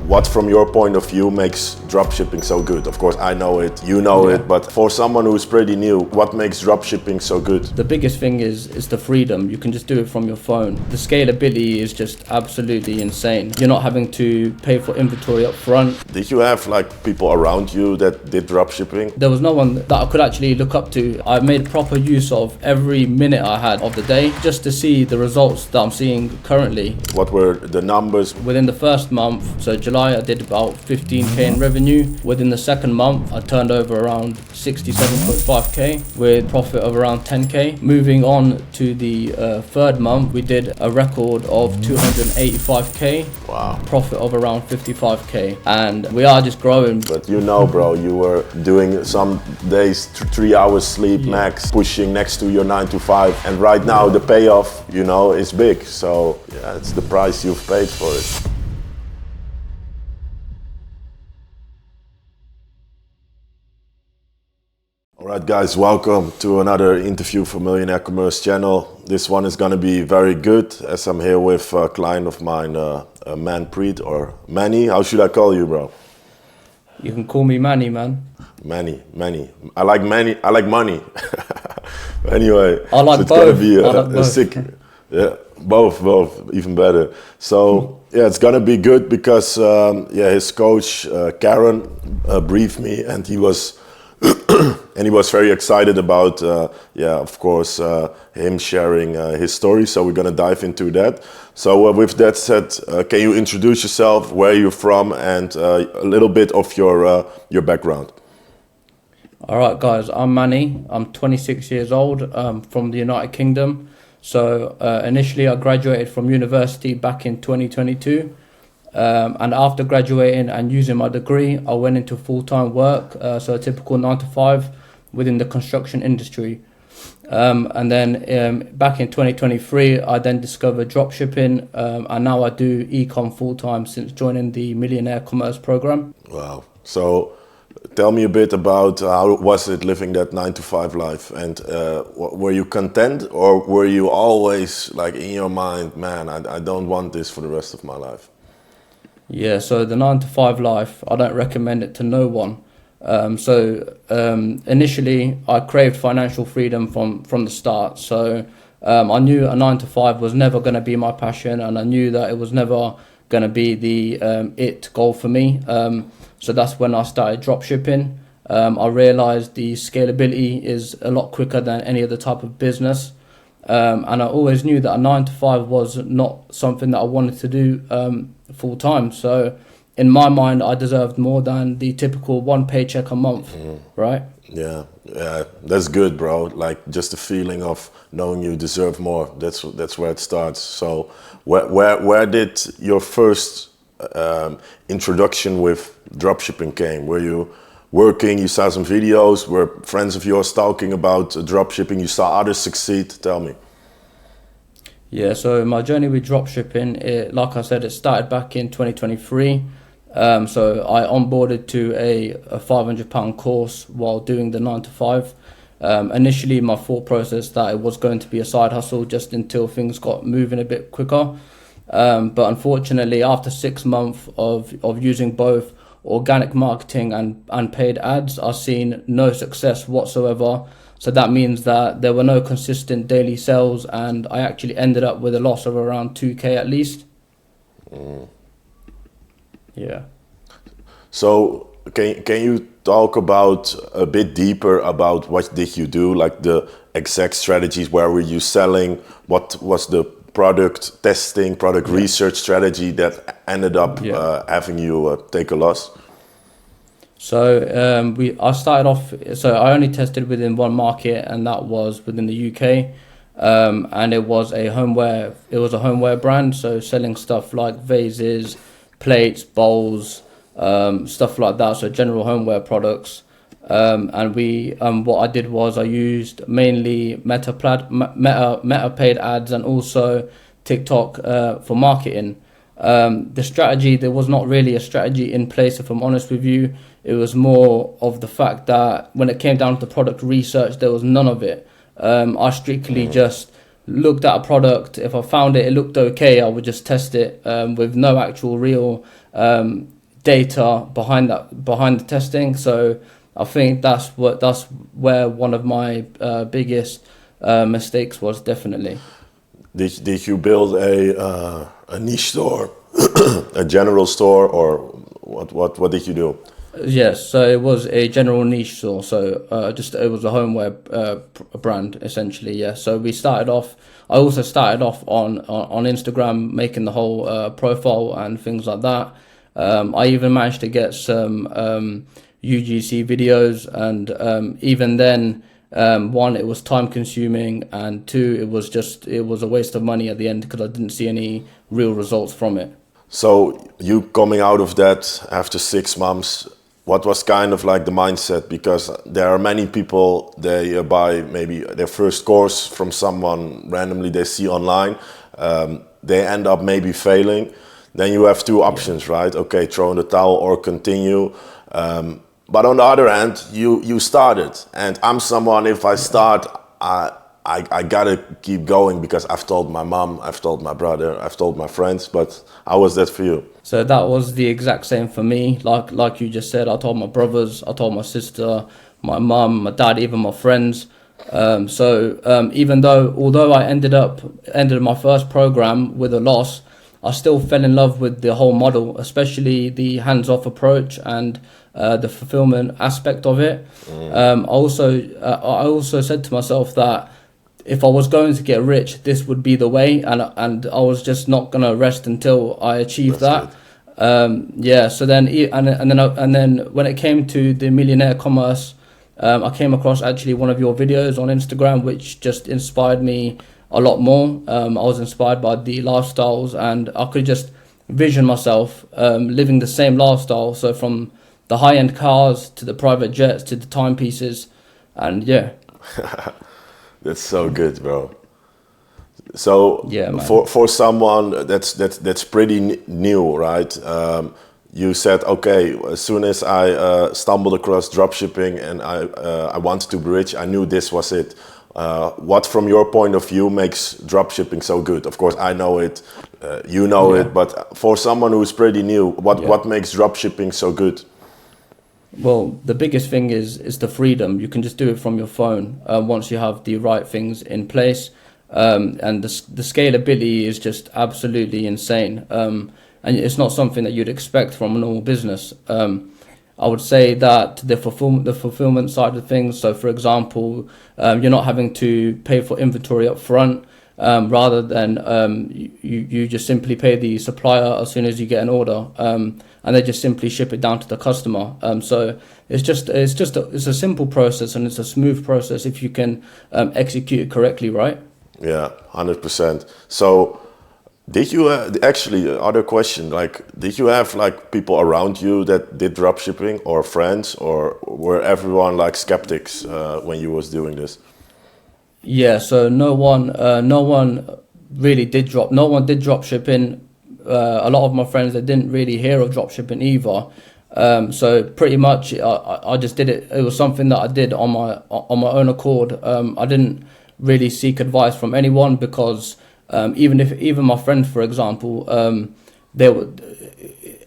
What from your point of view makes dropshipping so good? Of course I know it, you know it, but for someone who's pretty new, what makes dropshipping so good? The biggest thing is the freedom. You can just do it from your phone. The scalability is just absolutely insane. You're not having to pay for inventory up front. Did you have like people around you that did dropshipping? There was no one that I could actually look up to. I made proper use of every minute I had of the day just to see the results that I'm seeing currently. What were the numbers? Within the first month, so July, I did about 15k in revenue. Within the second month, I turned over around 67.5k with profit of around 10k. Moving on to the third month, we did a record of 285k. Wow. Profit of around 55k, and we are just growing. But you know, bro, you were doing some days 3 hours sleep max, pushing next to your 9 to 5, and right now the payoff, you know, is big. So yeah, it's the price you've paid for it. Alright guys, welcome to another interview for Millionaire Commerce channel. This one is gonna be very good as I'm here with a client of mine, Manpreet or Manny. How should I call you, bro? You can call me Manny, man. Manny. I like money. Anyway, I like it's both. Gonna be I like both. Sick. Yeah, both, even better. So yeah, it's gonna be good because his coach Karen briefed me, and he was very excited about of course him sharing his story. So we're gonna dive into that. So with that said, can you introduce yourself, where you're from, and a little bit of your background? All right, guys, I'm Manny. I'm 26 years old, from the United Kingdom. So initially I graduated from university back in 2022. And after graduating and using my degree, I went into full-time work, so a typical 9 to 5 within the construction industry. And then back in 2023, I then discovered dropshipping, and now I do e-com full-time since joining the Millionaire Commerce program. Wow. So tell me a bit about how was it living that 9 to 5 life, and were you content, or were you always like in your mind, man, I don't want this for the rest of my life? Yeah, so the 9 to 5 life, I don't recommend it to no one. Initially, I craved financial freedom from the start. So I knew a 9 to 5 was never going to be my passion, and I knew that it was never going to be the it goal for me. So that's when I started dropshipping. I realized the scalability is a lot quicker than any other type of business. And I always knew that a 9 to 5 was not something that I wanted to do full time. So in my mind, I deserved more than the typical one paycheck a month, right? Yeah, that's good, bro. Like just the feeling of knowing you deserve more. That's where it starts. So where did your first introduction with dropshipping came? Were you working, you saw some videos, were friends of yours talking about dropshipping, you saw others succeed? Tell me. Yeah, so my journey with dropshipping, like I said, it started back in 2023. So I onboarded to a £500 course while doing the 9 to 5. Initially, my thought process that it was going to be a side hustle just until things got moving a bit quicker. But unfortunately, after 6 months of using both organic marketing and paid ads, I've seen no success whatsoever. So that means that there were no consistent daily sales, and I actually ended up with a loss of around 2k at least. Yeah. So can you talk about a bit deeper about what did you do, like the exact strategies? Where were you selling? What was the product testing, product research strategy that ended up having you take a loss? So I started off, so I only tested within one market, and that was within the UK. And it was a homeware brand, so selling stuff like vases, plates, bowls, stuff like that, so general homeware products. And what I did was I used mainly Meta paid ads and also TikTok for marketing. The strategy, there was not really a strategy in place, if I'm honest with you. It was more of the fact that when it came down to product research, there was none of it. I strictly just looked at a product. If I found it looked okay, I would just test it with no actual real data behind the testing. So I think that's where one of my biggest mistakes was, definitely. Did you build a niche store, a general store, or what did you do? Yes, so it was a general niche store. So just it was a homeware brand essentially. Yeah. So we started off. I also started off on Instagram, making the whole profile and things like that. I even managed to get some UGC videos, and even then, one, it was time consuming, and two, it was a waste of money at the end because I didn't see any real results from it. So you coming out of that after 6 months, what was kind of like the mindset? Because there are many people, they buy maybe their first course from someone randomly they see online. They end up maybe failing. Then you have two options, right? Okay, throw in the towel or continue. But on the other hand, you started. And I'm someone, if I start, I gotta keep going because I've told my mom, I've told my brother, I've told my friends. But how was that for you? So that was the exact same for me. Like you just said, I told my brothers, I told my sister, my mum, my dad, even my friends. Even although I ended my first program with a loss, I still fell in love with the whole model, especially the hands-off approach and the fulfillment aspect of it. I also said to myself that if I was going to get rich, this would be the way, and I was just not gonna rest until I achieved that. So then when it came to the millionaire commerce, I came across actually one of your videos on Instagram, which just inspired me a lot more. I was inspired by the lifestyles, and I could just vision myself living the same lifestyle. So from the high-end cars to the private jets to the timepieces, and yeah. That's so good, bro. So yeah, man. for someone that's pretty new, right? You said, okay, as soon as I stumbled across dropshipping and I wanted to be rich, I knew this was it. What, from your point of view, makes dropshipping so good? Of course, I know it, you know it, but for someone who's pretty new, what makes dropshipping so good? Well, the biggest thing is the freedom. You can just do it from your phone once you have the right things in place, and the scalability is just absolutely insane. And it's not something that you'd expect from a normal business. I would say that the fulfillment side of things. So, for example, you're not having to pay for inventory up front. Rather than you just simply pay the supplier as soon as you get an order, and they just simply ship it down to the customer. So it's a simple process, and it's a smooth process if you can execute it correctly, right? Yeah, 100%. So did you actually, other question, like, did you have like people around you that did dropshipping, or friends, or were everyone like skeptics when you was doing this? Yeah, so no one did drop shipping. A lot of my friends, they didn't really hear of drop shipping either. So pretty much I just did it. It was something that I did on my own accord. I didn't really seek advice from anyone because even my friends, for example, they would.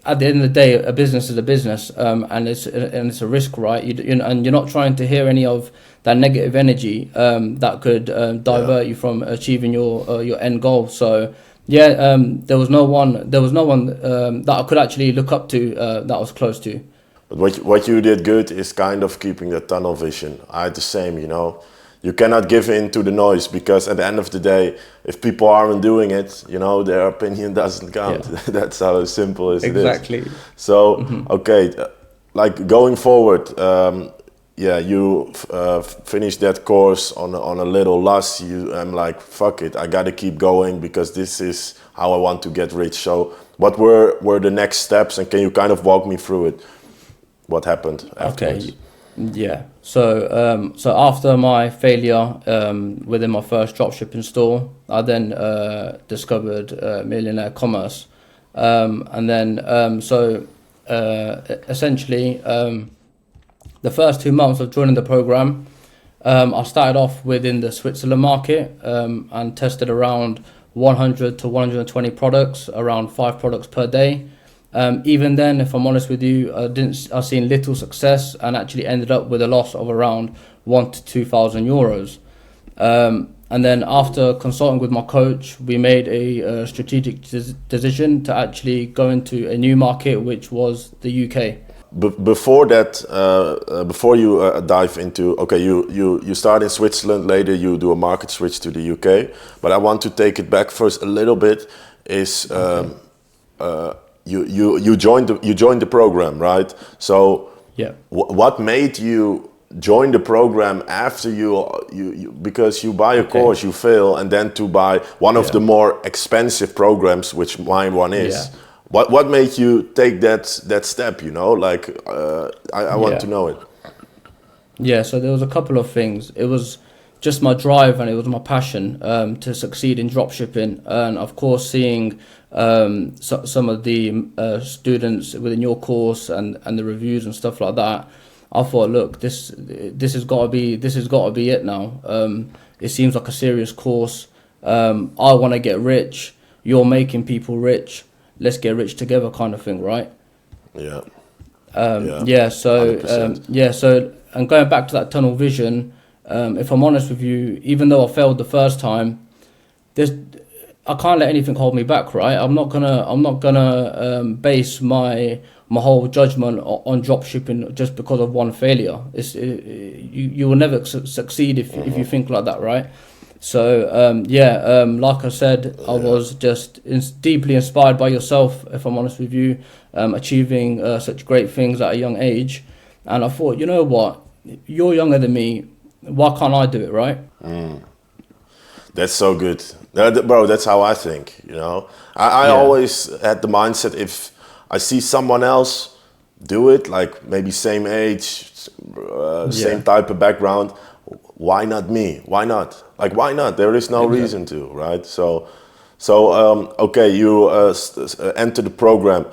At the end of the day, a business is a business, and it's a risk, right? And you're not trying to hear any of that negative energy that could divert you from achieving your end goal. So yeah, there was no one that I could actually look up to that I was close to. But what you did good is kind of keeping the tunnel vision. I had the same, you know. You cannot give in to the noise, because at the end of the day, if people aren't doing it, you know, their opinion doesn't count. Yeah. That's how simple as it is. Exactly. So, okay, like going forward, you finished that course on a little loss. I'm like, fuck it, I gotta keep going because this is how I want to get rich. So what were the next steps, and can you kind of walk me through it? What happened afterwards? Okay. Yeah. So after my failure within my first dropshipping store, I then discovered millionaire commerce, essentially the first 2 months of joining the program, I started off within the Switzerland market and tested around 100 to 120 products, around 5 products per day. Even then, if I'm honest with you, I seen little success and actually ended up with a loss of around 1 to 2,000 euros. And then after consulting with my coach, we made a strategic decision to actually go into a new market, which was the UK. Before that, before you dive into, okay, you start in Switzerland, later you do a market switch to the UK, but I want to take it back first a little bit. Is you joined the program, right? So Yeah. what made you join the program after you because you buy a course, you fail, and then to buy one of the more expensive programs, which mine one is. Yeah. What made you take that step? You know, like I want to know it. Yeah, so there was a couple of things. It was just my drive and it was my passion to succeed in dropshipping, and of course seeing some of the students within your course and the reviews and stuff like that. I thought, look, this has got to be it now. It seems like a serious course. I want to get rich. You're making people rich. Let's get rich together, kind of thing, right? Yeah. So and going back to that tunnel vision, if I'm honest with you, even though I failed the first time, I can't let anything hold me back, right? I'm not gonna base my whole judgment on dropshipping just because of one failure. You will never succeed if you think like that, right? So like I said, I was just deeply inspired by yourself, if I'm honest with you, achieving such great things at a young age, and I thought, you know what, you're younger than me, why can't I do it, right? That's so good, bro. That's how I think. You know, I always had the mindset, if I see someone else do it, like maybe same age, same type of background, why not me? Why not? Like, why not? There is no reason to, right? So okay, you enter the program.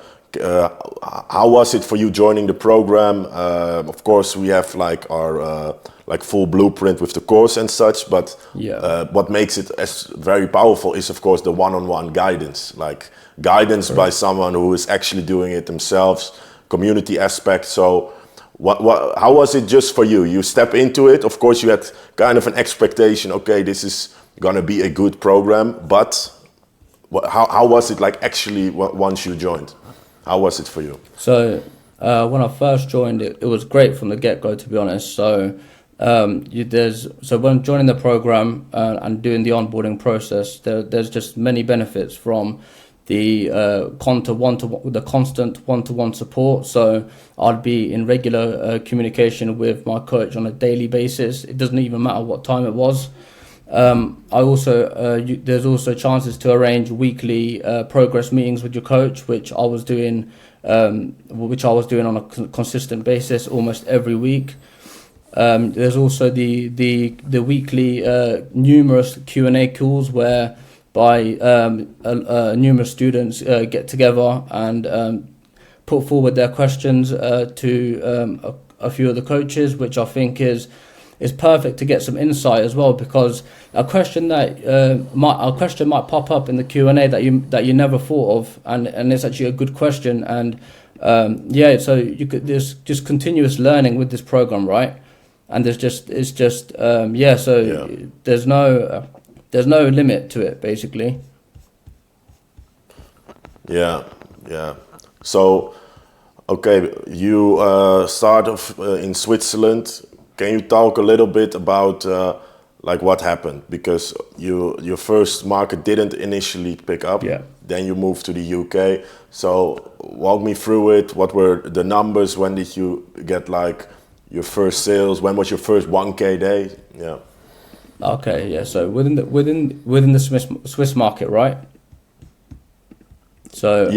How was it for you joining the program? Of course, we have like our like full blueprint with the course and such, but what makes it as very powerful is, of course, the one-on-one guidance, like guidance by someone who is actually doing it themselves, community aspect. So how was it just for you? You step into it, of course you had kind of an expectation, okay, this is gonna be a good program, but how was it like actually once you joined? How was it for you? So when I first joined, it was great from the get-go, to be honest. So when joining the program and doing the onboarding process, there's just many benefits from the constant one-to-one support. So I'd be in regular communication with my coach on a daily basis. It doesn't even matter what time it was. There's also chances to arrange weekly progress meetings with your coach, which I was doing on a consistent basis almost every week. There's also the weekly numerous Q&A calls where numerous students get together and put forward their questions to a few of the coaches, which I think is perfect to get some insight as well, because a question might pop up in the Q&A that you never thought of, and it's actually a good question, and so there's just continuous learning with this program, right? And there's no limit to it, basically. Yeah. So, okay, you start off in Switzerland. Can you talk a little bit about like what happened? Because your first market didn't initially pick up. Yeah. Then you moved to the UK. So walk me through it. What were the numbers? When did you get like your first sales? When was your first 1K day? Yeah. Okay. Yeah. So within the Swiss market, right? So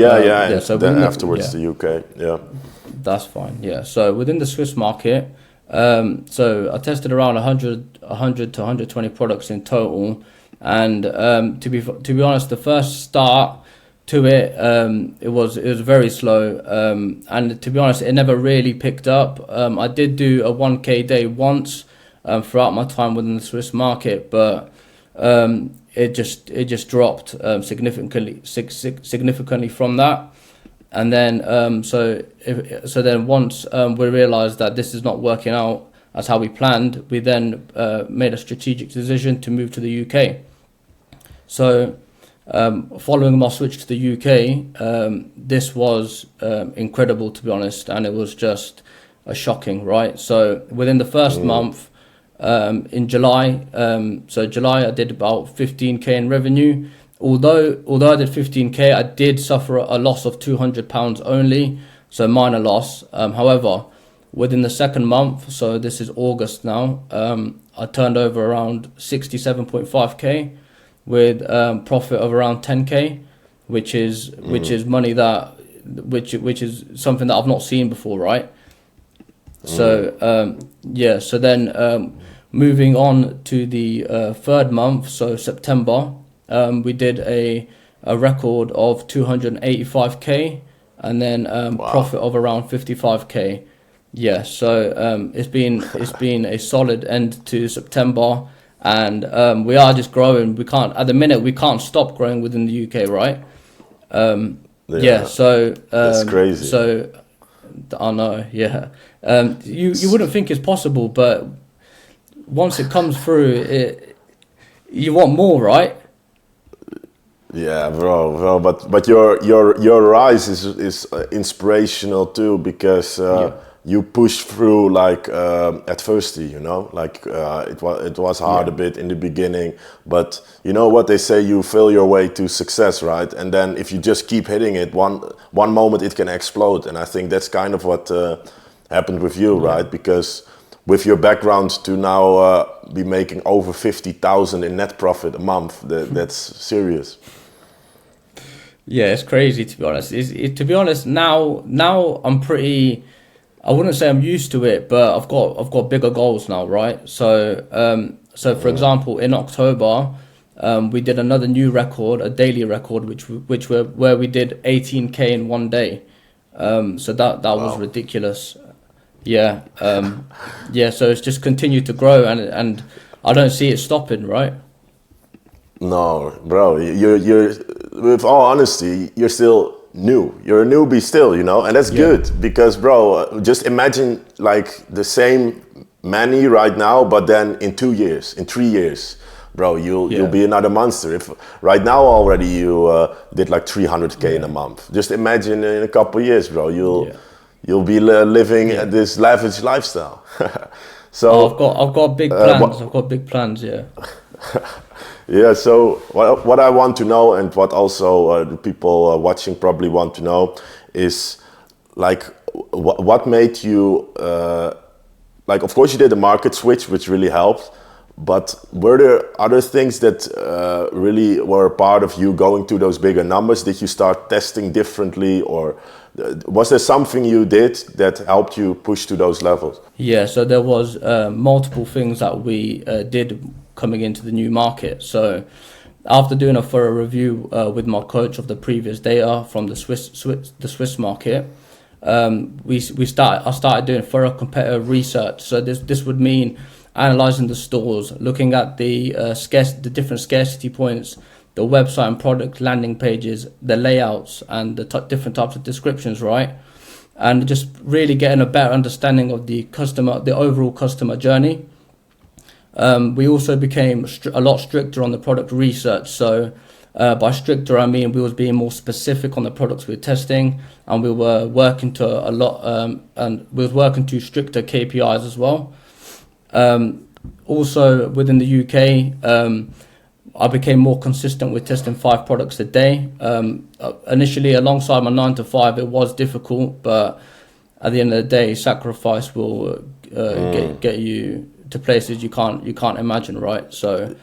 So then afterwards the UK. Yeah. That's fine. Yeah. So within the Swiss market. So I tested around 100 to 120 products in total, and to be honest, the first start to it, it was very slow, and to be honest, it never really picked up. I did do a 1K day once throughout my time within the Swiss market, but it just dropped significantly from that. and then so then once we realized that this is not working out as how we planned, we then made a strategic decision to move to the UK. So following my switch to the UK, this was incredible, to be honest, and it was just shocking, right? So within the first month, in July, July I did about 15k in revenue. Although I did 15k, I did suffer a loss of £200 only, so minor loss. However, within the second month, so this is August now, I turned over around 67.5k with profit of around 10k, which is money that which is something that I've not seen before, right? So so then moving on to the third month, so September, we did a record of 285k, and then profit of around 55k. Yeah, so it's been a solid end to September, and we are just growing. We can't stop growing within the UK, right? So that's crazy. So I know, yeah. You wouldn't think it's possible, but once it comes through, you want more, right? Yeah, bro. But your rise is inspirational too, because you pushed through like adversity. You know, like it was hard a bit in the beginning, but you know what they say: you feel your way to success, right? And then if you just keep hitting it, one moment it can explode. And I think that's kind of what happened with you, right? Because with your background to now be making over 50,000 in net profit a month, that's serious. Yeah, it's crazy, to be honest. To be honest, now I'm pretty. I wouldn't say I'm used to it, but I've got bigger goals now, right? So for example, in October, we did another new record, a daily record, where we did 18k in one day. So that was ridiculous. Yeah, So it's just continued to grow, and I don't see it stopping, right? No, bro, you're with all honesty, you're still new. You're a newbie still, you know, and that's good because, bro, just imagine like the same Manny right now, but then in 2 years, in 3 years, bro, you'll be another monster. If right now already you did like 300k in a month, just imagine in a couple of years, bro, you'll be living this lavish lifestyle. So I've got big plans. I've got big plans. Yeah. Yeah, so what I want to know, and what also the people watching probably want to know, is like what made you like, of course you did a market switch, which really helped, but were there other things that really were part of you going to those bigger numbers? Did you start testing differently, or was there something you did that helped you push to those levels? Yeah, so there was multiple things that we did coming into the new market. So after doing a thorough review with my coach of the previous data from the Swiss market, I started doing thorough competitive research. So this would mean analyzing the stores, looking at the different scarcity points, the website and product landing pages, the layouts, and the different types of descriptions, right? And just really getting a better understanding of the overall customer journey. We also became a lot stricter on the product research. So by stricter, I mean we was being more specific on the products we were testing, and we were working to working to stricter KPIs as well. Also within the UK, I became more consistent with testing 5 products a day. Initially, alongside my 9 to 5, it was difficult, but at the end of the day, sacrifice will get you to places you can't imagine, right? So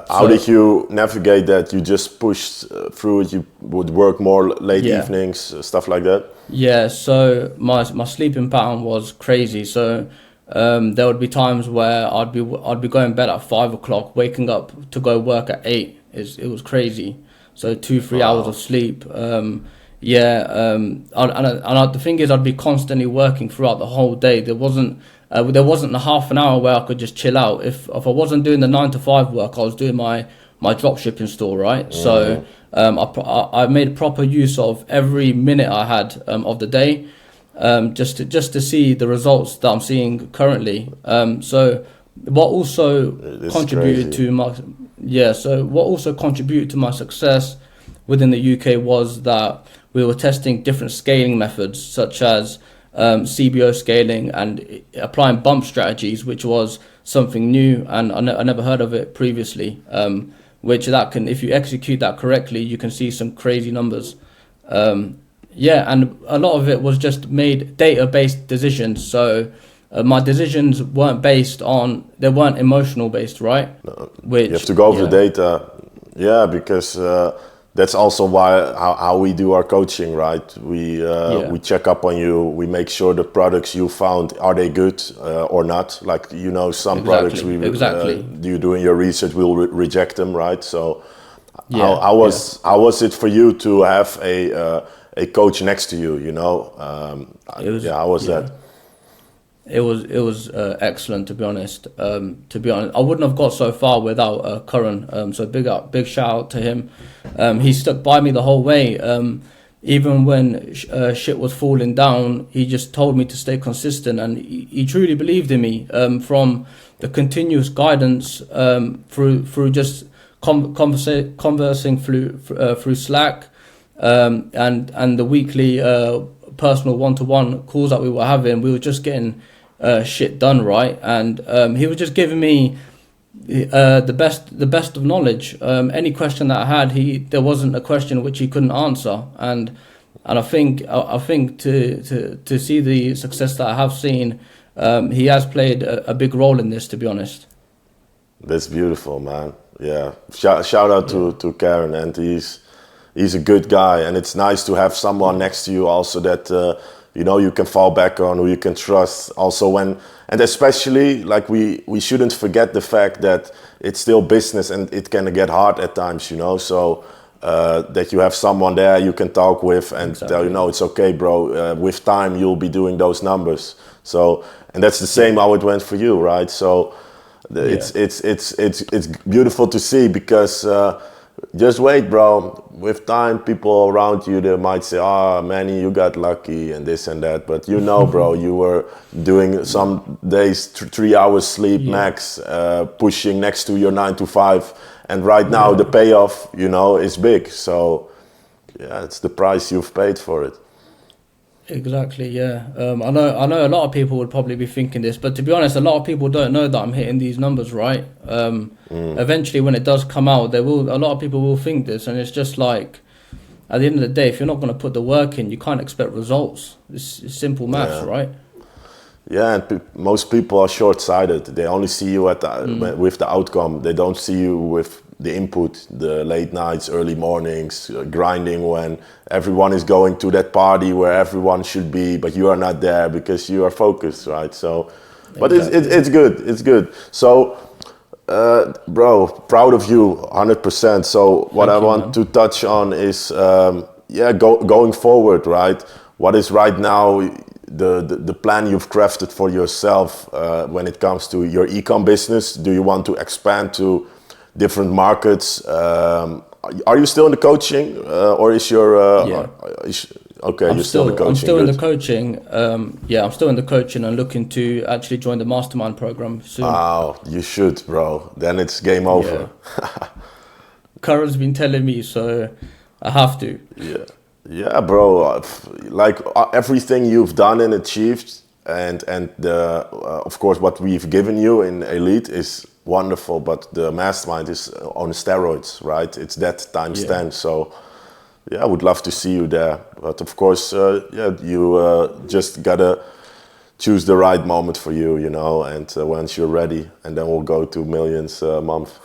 how did you navigate that? You just pushed through it? You would work more late evenings, stuff like that? Yeah, so my sleeping pattern was crazy. So there would be times where I'd be going to bed at 5 o'clock, waking up to go work at 8. It was crazy. So 2-3 hours of sleep. The thing is, I'd be constantly working throughout the whole day. There wasn't a half an hour where I could just chill out. If I wasn't doing the 9 to 5 work, I was doing my my dropshipping store, right? So I made proper use of every minute I had of the day, just to see the results that I'm seeing currently. So what also It's contributed crazy. to my so what also contributed to my success within the UK was that we were testing different scaling methods, such as CBO scaling and applying bump strategies, which was something new, and I never heard of it previously. Which that can, if you execute that correctly, you can see some crazy numbers. And a lot of it was just made data-based decisions. So my decisions they weren't emotional based, right? You have to go over the data, yeah, because that's also how we do our coaching, right? We check up on you. We make sure the products you found, are they good or not? Like, some products you doing your research, we'll reject them, right? So how was it for you to have a coach next to you? How was that? It was excellent, to be honest. I wouldn't have got so far without Curran. So big shout out to him. He stuck by me the whole way. Even when shit was falling down, he just told me to stay consistent, and he truly believed in me. From the continuous guidance through just conversing through Slack, and the weekly personal one-to-one calls that we were having. We were just getting shit done, right? And he was just giving me the best of knowledge. Any question that I had, there wasn't a question which he couldn't answer. And I think to see the success that I have seen, he has played a big role in this, to be honest. That's beautiful, man. Yeah, shout out to Karen, and he's a good guy, and it's nice to have someone next to you also that you can fall back on, who you can trust. Also, and especially, like, we shouldn't forget the fact that it's still business and it can get hard at times, So that you have someone there you can talk with and tell it's okay, bro. With time you'll be doing those numbers. So, and that's the same how it went for you, right? So it's beautiful to see, because just wait, bro. With time, people around you, they might say, Manny, you got lucky and this and that. But bro, you were doing some days 3 hours sleep max, pushing next to your 9 to 5. And right now the payoff, is big. So yeah, it's the price you've paid for it. Exactly, yeah. I know a lot of people would probably be thinking this, but to be honest, a lot of people don't know that I'm hitting these numbers, right? Eventually, when it does come out, a lot of people will think this, and it's just like, at the end of the day, if you're not going to put the work in, you can't expect results. It's simple maths, right? Yeah, and most people are short-sighted. They only see you with the outcome. They don't see you with the input, the late nights, early mornings, grinding when everyone is going to that party where everyone should be, but you are not there because you are focused, right? So, but it's good. It's good. So, bro, proud of you, 100%. So, what I want to touch on is, going forward, right? What is right now the plan you've crafted for yourself when it comes to your e-com business? Do you want to expand to different markets? Are you still in the coaching, or is your you're still in the coaching? I'm still in the coaching. I'm still in the coaching and looking to actually join the mastermind program soon. Oh, you should, bro. Then it's game over. Curran's been telling me, so I have to. Yeah, bro. Like everything you've done and achieved, and of course what we've given you in Elite is wonderful, but the mastermind is on steroids, right? It's that times 10. So I would love to see you there, but of course you just gotta choose the right moment for you, and once you're ready, and then we'll go to millions a month.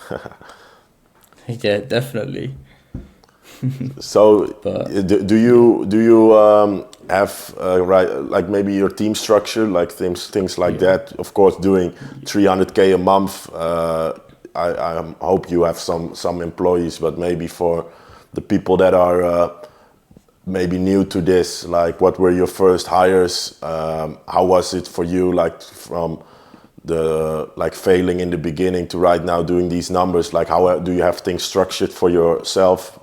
Yeah, definitely. So do you have like maybe your team structure, like things like that? Of course, doing 300K a month. I hope you have some employees, but maybe for the people that are maybe new to this, like what were your first hires? How was it for you, like from the like failing in the beginning to right now doing these numbers? Like how do you have things structured for yourself?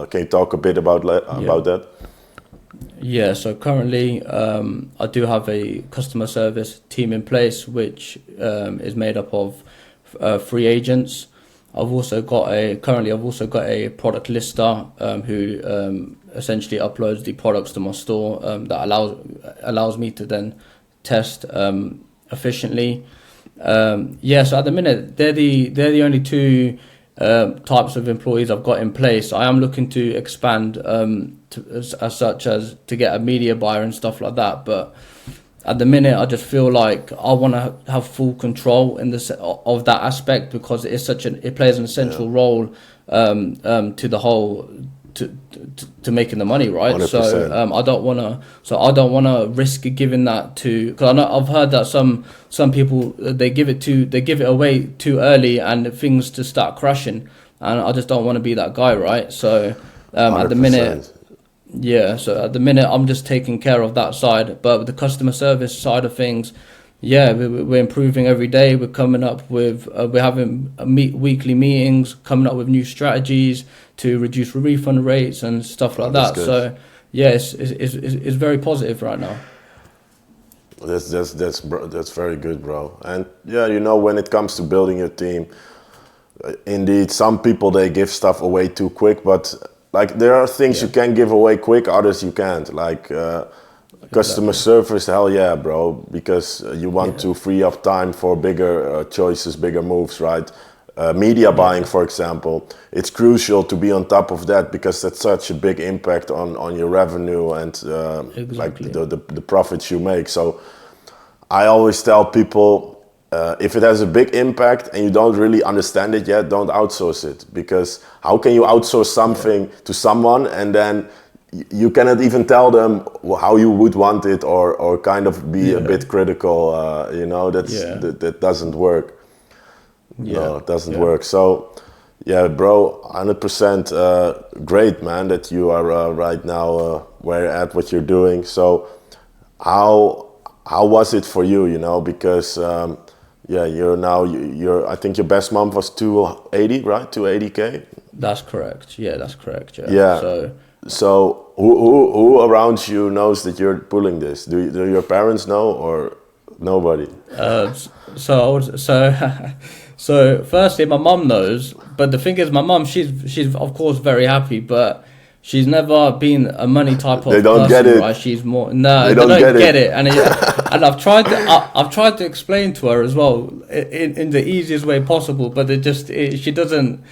Can you talk a bit about that? Yeah, so currently I do have a customer service team in place, which is made up of 3 agents. I've also got a product lister who essentially uploads the products to my store that allows me to then test efficiently. So at the minute they're the only 2 types of employees I've got in place. I am looking to expand to get a media buyer and stuff like that, but at the minute I just feel like I want to have full control of that aspect, because it plays an essential role to the whole to making the money, right? 100%. So I don't want to risk giving that to, because I know I've heard that some people they give it away too early and things just start crashing, and I just don't want to be that guy, right? So at the minute. Yeah, so at the minute I'm just taking care of that side, but with the customer service side of things, we're improving every day. We're coming up with we're having weekly meetings, coming up with new strategies to reduce refund rates and stuff like that. Good. So it's very positive right now. That's very good, bro. And when it comes to building your team, indeed some people they give stuff away too quick, but like there are things you can give away quick, others you can't. Like customer service, hell yeah, bro, because you want to free up time for bigger choices, bigger moves, right? Media buying, for example, it's crucial to be on top of that, because that's such a big impact on your revenue and like the profits you make. So I always tell people, if it has a big impact and you don't really understand it yet, don't outsource it, because how can you outsource something to someone and then you cannot even tell them how you would want it, or kind of be a bit critical, that doesn't work. No, it doesn't work. So yeah, bro, 100% great, man, that you are right now where you're at, what you're doing. So how was it for you, because you're I think your best month was 280, right? 280K? That's correct. Yeah, that's correct. Yeah. So who around you knows that you're pulling this? Do your parents know or nobody? So firstly, my mum knows, but the thing is, my mum, she's of course very happy, but she's never been a money type of they don't person, get it. right? She's more they don't get it. And and I've tried to explain to her as well in the easiest way possible, but she doesn't.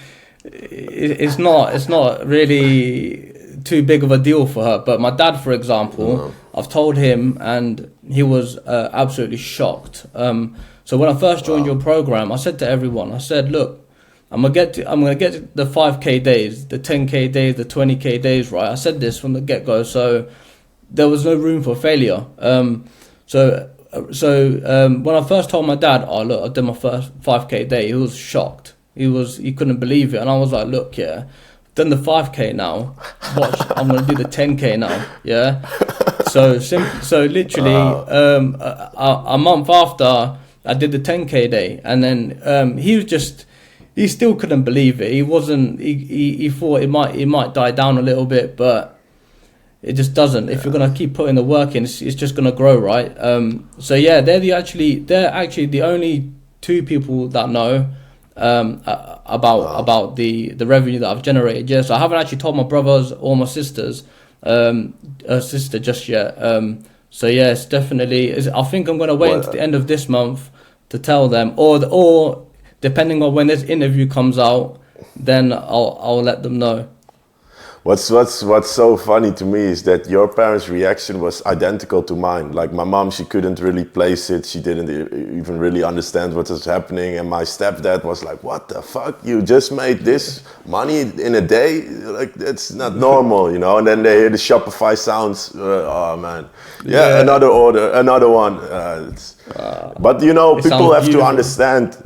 It's not really too big of a deal for her. But my dad, for example, I've told him, and he was absolutely shocked. So when I first joined your program, I said to everyone, I said, look, I'm gonna get to the 5K days, the 10K days, the 20K days, right? I said this from the get-go, so there was no room for failure. So when I first told my dad, oh look, I did my first 5K day, he was shocked. He couldn't believe it, and I was like, look, I've done the 5K now. Watch, I'm gonna do the 10K now. Yeah. So literally, a month after I did the 10K day, and then he still couldn't believe it. He thought it might die down a little bit, but it just doesn't. If you're gonna keep putting the work in, it's just gonna grow, right? They're actually the only 2 people that know about the revenue that I've generated. Yeah, so I haven't actually told my brothers or my sister just yet. It's definitely. I think I'm gonna wait until the end of this month to tell them, or depending on when this interview comes out, then I'll let them know. What's so funny to me is that your parents' reaction was identical to mine. Like my mom, she couldn't really place it. She didn't even really understand what was happening. And my stepdad was like, "What the fuck? You just made this money in a day? Like that's not normal, And then they hear the Shopify sounds. Oh man, another order, another one. But people have to understand.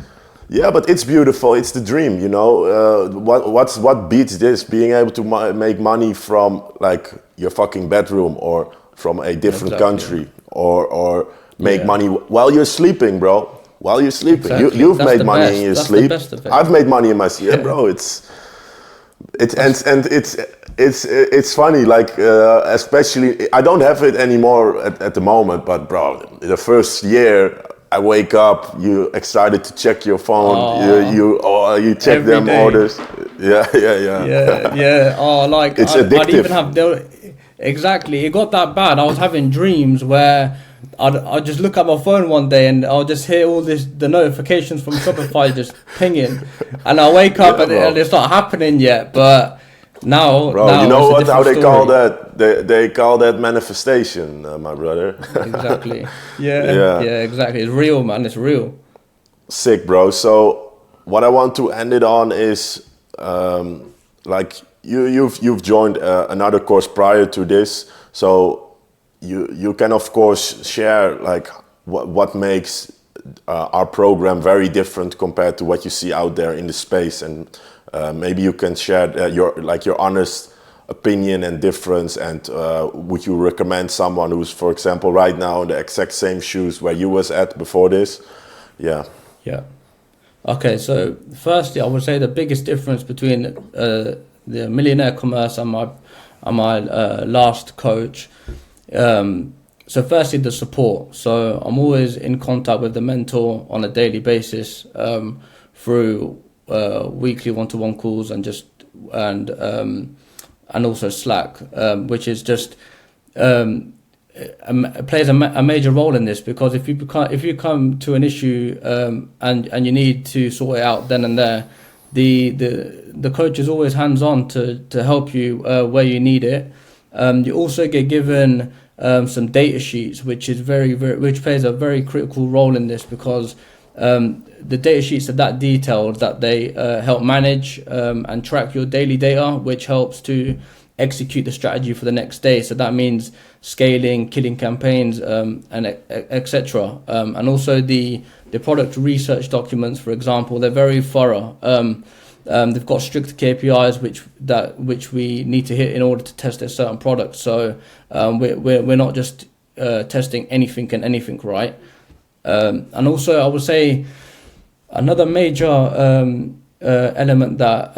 Yeah, but it's beautiful. It's the dream, What beats this? Being able to make money from like your fucking bedroom or from a different country, or make money while you're sleeping, bro. while you're sleeping. Exactly. You've That's made the money best. in your That's sleep. the best of it. I've made money in my sleep. Yeah, bro, it's it's funny, like especially I don't have it anymore at the moment, but bro, the first year I wake up, you excited to check your phone, you check Every them day. orders. Yeah. Yeah, yeah. Oh, like It's I'd even addictive. have exactly. It got that bad. I was having dreams where I'd just look at my phone one day and I'll just hear all the notifications from Shopify just pinging, and I wake up Yeah, bro. and it's not happening yet. But now, Bro, you know it's a what? How different they call story. that? They call that manifestation, my brother. Exactly. Yeah, Yeah, yeah, exactly. It's real, man. It's real. sick, bro. So what I want to end it on is like you've joined another course prior to this, so you can of course share like what makes our program very different compared to what you see out there in the space, and maybe you can share your honest opinion and difference, and would you recommend someone who's, for example, right now in the exact same shoes where you was at before this? Yeah. Yeah. Okay, so firstly, I would say the biggest difference between the Millionaire Commerce and my last coach. So firstly, the support. So I'm always in contact with the mentor on a daily basis through weekly one-to-one calls and also Slack, which is just plays a major role in this, because if you come to an issue and you need to sort it out then and there, the coach is always hands on to help you where you need it. You also get given some data sheets, which plays a very critical role in this, because the data sheets are that detailed that they help manage and track your daily data, which helps to execute the strategy for the next day. So that means scaling, killing campaigns, and etc. And also the product research documents, for example, they're very thorough. They've got strict KPIs which we need to hit in order to test a certain product. So we're not just testing anything and anything, right? And also I would say another major element that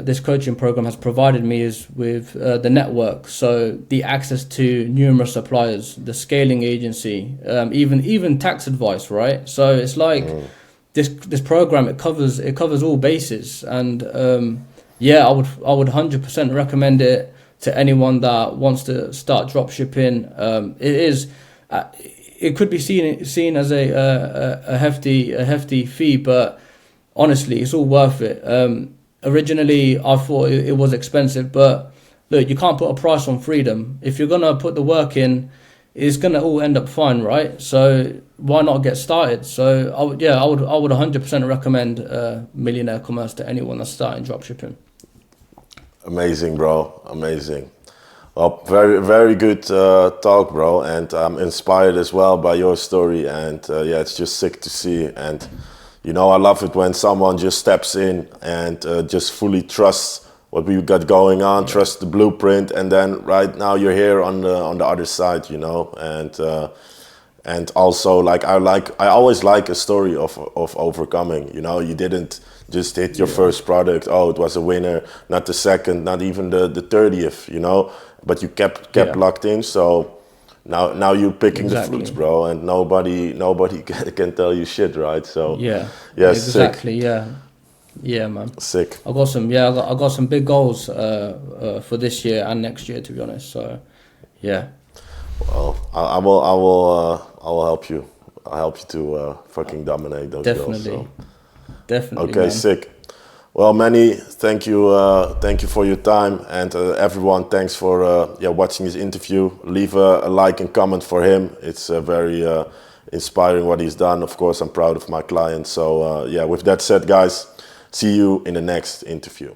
this coaching program has provided me is with the network. So the access to numerous suppliers, the scaling agency, even tax advice, right? So it's like this program, it covers all bases, and I would 100% recommend it to anyone that wants to start dropshipping. It could be seen as a hefty fee, but honestly, it's all worth it. Originally, I thought it was expensive, but look, you can't put a price on freedom. If you're gonna put the work in, it's gonna all end up fine, right? So why not get started? So I would 100% recommend Millionaire Commerce to anyone that's starting dropshipping. Amazing, bro. Amazing. Well, very, very good talk, bro. And I'm inspired as well by your story. And it's just sick to see. And, you know, I love it when someone just steps in and just fully trusts what we got going on, trust the blueprint. And then right now you're here on the other side, you know. And also, like, I always like a story of overcoming. You know, you didn't just hit your first product. Oh, it was a winner, not the second, not even the 30th. You know, but you kept locked in. So now you're picking the fruits, bro, and nobody can tell you shit, right? So exactly, sick. Yeah, man. Sick. I got some big goals for this year and next year, to be honest. So yeah. Well, I will help you. I'll help you to fucking dominate those goals. So. Definitely. Okay, man. sick. Well, Manny, thank you for your time, and everyone, thanks for watching this interview. Leave a like and comment for him. It's very inspiring what he's done. Of course, I'm proud of my client. So with that said, guys, see you in the next interview.